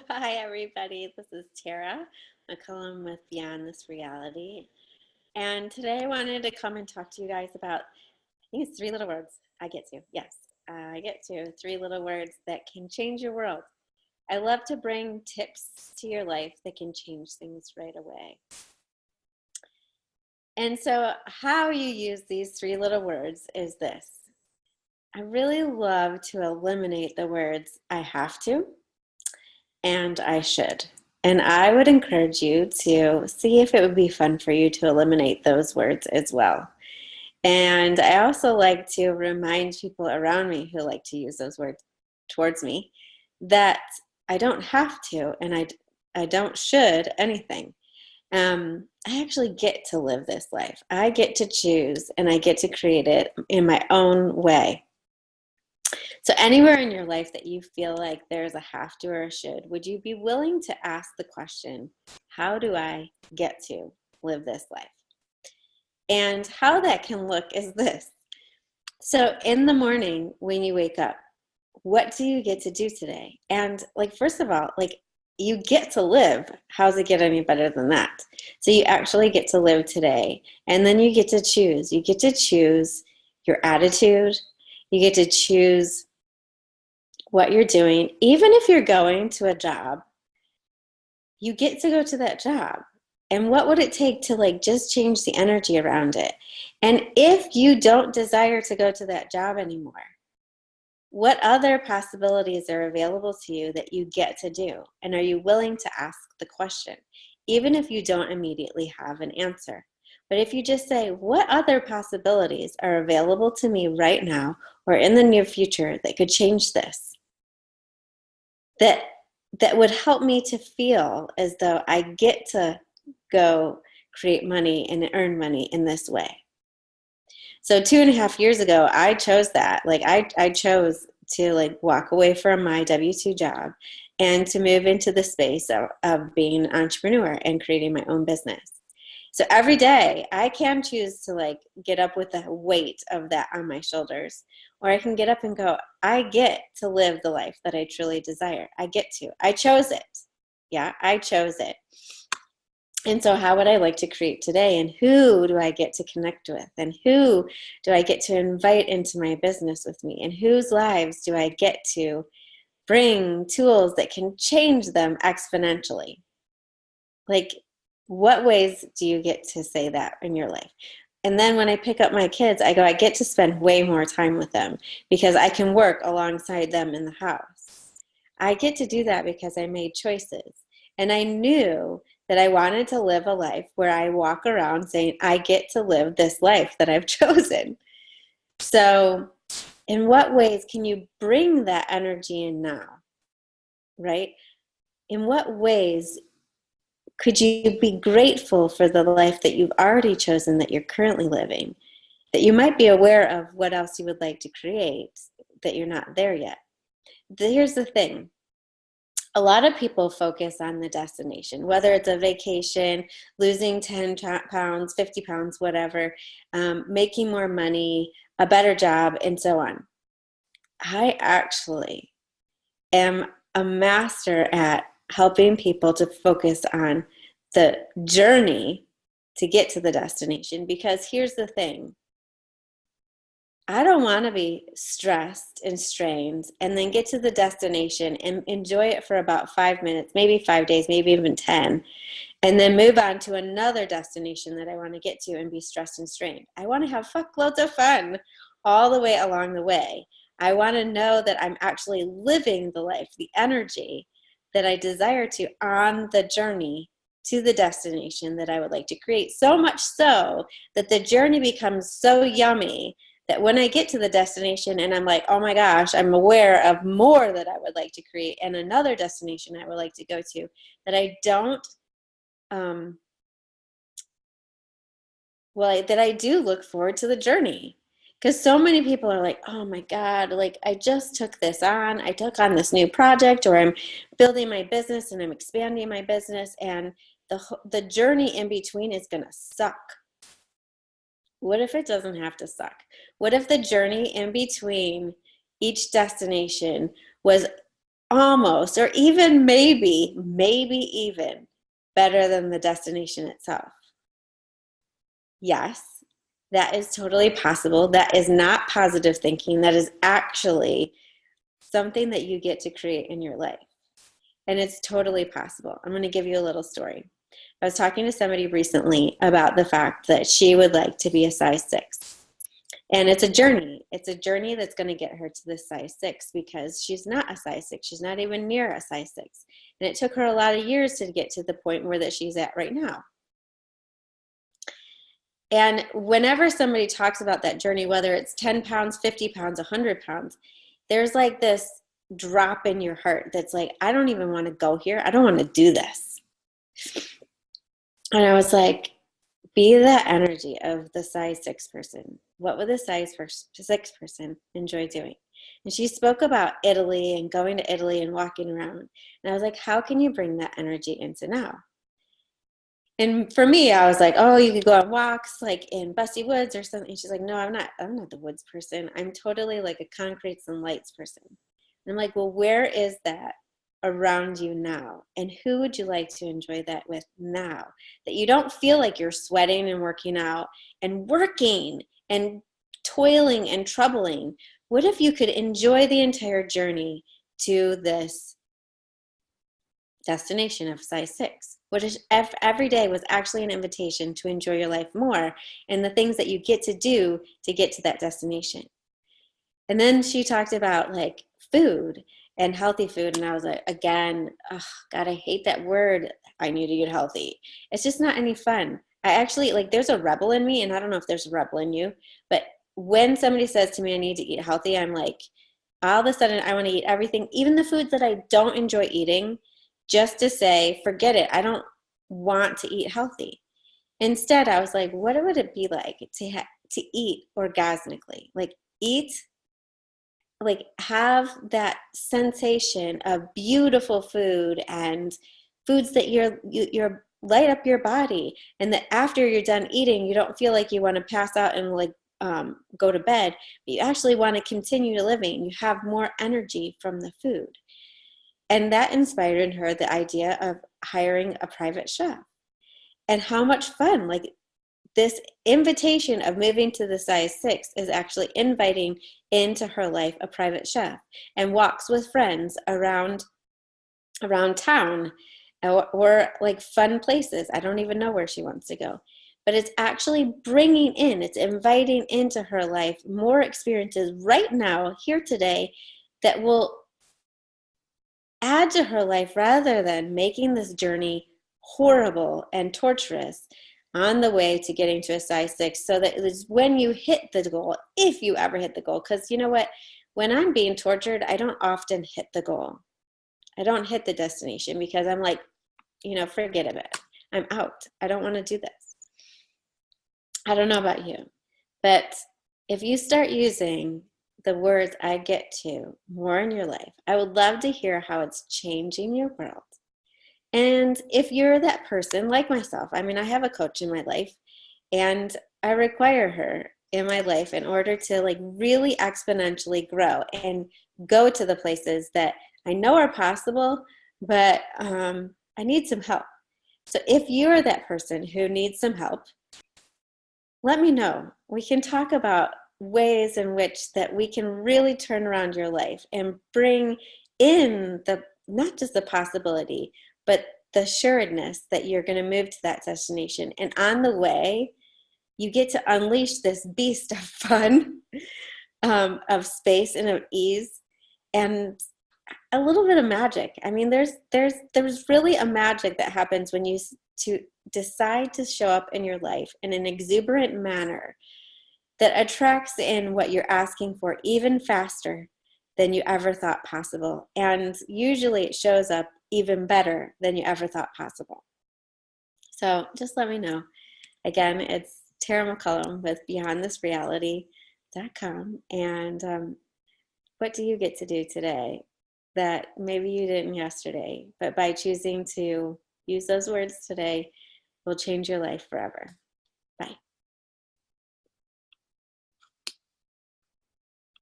Hi, everybody. This is Tara McCullum with Beyond This Reality. And today I wanted to come and talk to you guys about, I think it's three little words. I get to three little words that can change your world. I love to bring tips to your life that can change things right away. And so, how you use these three little words is this. I really love to eliminate the words I have to and I should. And I would encourage you to see if it would be fun for you to eliminate those words as well. And I also like to remind people around me who like to use those words towards me that I don't have to and I don't should anything. I actually get to live this life. I get to choose and I get to create it in my own way. So, anywhere in your life that you feel like there's a have to or a should, would you be willing to ask the question, how do I get to live this life? And how that can look is this. So, in the morning when you wake up, what do you get to do today? And, first of all, you get to live. How's it get any better than that? So, you actually get to live today. And then you get to choose. You get to choose your attitude. You get to choose what you're doing. Even if you're going to a job, you get to go to that job. And what would it take to just change the energy around it? And if you don't desire to go to that job anymore, what other possibilities are available to you that you get to do? And are you willing to ask the question, even if you don't immediately have an answer? But if you just say, what other possibilities are available to me right now or in the near future that could change this? That would help me to feel as though I get to go create money and earn money in this way. So 2.5 years ago, I chose that. I chose to walk away from my W-2 job and to move into the space of being an entrepreneur and creating my own business. So every day I can choose to get up with the weight of that on my shoulders, or I can get up and go, I get to live the life that I truly desire. I chose it. Yeah, I chose it. And so how would I like to create today? And who do I get to connect with? And who do I get to invite into my business with me? And whose lives do I get to bring tools that can change them exponentially? What ways do you get to say that in your life? And then when I pick up my kids, I get to spend way more time with them because I can work alongside them in the house. I get to do that because I made choices. And I knew that I wanted to live a life where I walk around saying, I get to live this life that I've chosen. So in what ways can you bring that energy in now, right? In what ways could you be grateful for the life that you've already chosen, that you're currently living, that you might be aware of what else you would like to create, that you're not there yet? Here's the thing. A lot of people focus on the destination, whether it's a vacation, losing 10 pounds, 50 pounds, whatever, making more money, a better job, and so on. I actually am a master at helping people to focus on the journey to get to the destination, because here's the thing. I don't want to be stressed and strained and then get to the destination and enjoy it for about 5 minutes, maybe 5 days, maybe even 10, and then move on to another destination that I want to get to and be stressed and strained. I want to have fuckloads of fun all the way along the way. I want to know that I'm actually living the life, the energy that I desire to on the journey to the destination that I would like to create. So much so that the journey becomes so yummy that when I get to the destination and I'm like, oh my gosh, I'm aware of more that I would like to create and another destination I would like to go to, that I don't, that I do look forward to the journey. Because so many people are like, oh my God, I just took this on. I took on this new project, or I'm building my business and I'm expanding my business, and the journey in between is going to suck. What if it doesn't have to suck? What if the journey in between each destination was almost, or even maybe even better than the destination itself. Yes, that is totally possible. That is not positive thinking. That is actually something that you get to create in your life. And it's totally possible. I'm going to give you a little story. I was talking to somebody recently about the fact that she would like to be a size 6. And it's a journey. It's a journey that's going to get her to the size 6 because she's not a size 6. She's not even near a size 6. And it took her a lot of years to get to the point where that she's at right now. And whenever somebody talks about that journey, whether it's 10 pounds, 50 pounds, 100 pounds, there's like this drop in your heart that's like, I don't even want to go here. I don't want to do this. And I was like, be the energy of the size 6 person. What would the size 6 person enjoy doing? And she spoke about Italy and going to Italy and walking around. And I was like, how can you bring that energy into now? And for me, I was like, oh, you could go on walks like in Bussy Woods or something. And she's like, no, I'm not the woods person. I'm totally like a concretes and lights person. And I'm like, well, where is that around you now? And who would you like to enjoy that with now? That you don't feel like you're sweating and working out and working and toiling and troubling. What if you could enjoy the entire journey to this destination of size 6? What if every day was actually an invitation to enjoy your life more and the things that you get to do to get to that destination? And then she talked about like food and healthy food. And I was like, again, oh, God, I hate that word. I need to get healthy. It's just not any fun. I actually like, there's a rebel in me, and I don't know if there's a rebel in you, but when somebody says to me, I need to eat healthy, I'm like, all of a sudden I want to eat everything, even the foods that I don't enjoy eating, just to say, forget it. I don't want to eat healthy. Instead, I was like, what would it be like to eat orgasmically? Like eat, like have that sensation of beautiful food and foods that you're light up your body, and that after you're done eating, you don't feel like you want to pass out and like go to bed, but you actually want to continue to living. You have more energy from the food. And that inspired in her the idea of hiring a private chef. And how much fun, like this invitation of moving to the size 6 is actually inviting into her life a private chef and walks with friends around town or like fun places. I don't even know where she wants to go. But it's actually it's inviting into her life more experiences right now, here today, that will add to her life rather than making this journey horrible and torturous on the way to getting to a size 6, so that it is when you hit the goal, if you ever hit the goal. Because you know what? When I'm being tortured, I don't often hit the goal. I don't hit the destination because I'm like, forget it. I'm out. I don't want to do this. I don't know about you, but if you start using the words I get to more in your life, I would love to hear how it's changing your world. And if you're that person like myself, I mean, I have a coach in my life, and I require her in my life in order to like really exponentially grow and go to the places that I know are possible, but I need some help. So if you're that person who needs some help, let me know. We can talk about ways in which that we can really turn around your life and bring in not just the possibility, but the assuredness that you're going to move to that destination. And on the way, you get to unleash this beast of fun, of space and of ease, and a little bit of magic. I mean, there's really a magic that happens when you decide to show up in your life in an exuberant manner that attracts in what you're asking for even faster than you ever thought possible. And usually it shows up even better than you ever thought possible. So just let me know. Again, it's Tara McCullum with BeyondThisReality.com. And what do you get to do today that maybe you didn't yesterday, but by choosing to use those words today will change your life forever?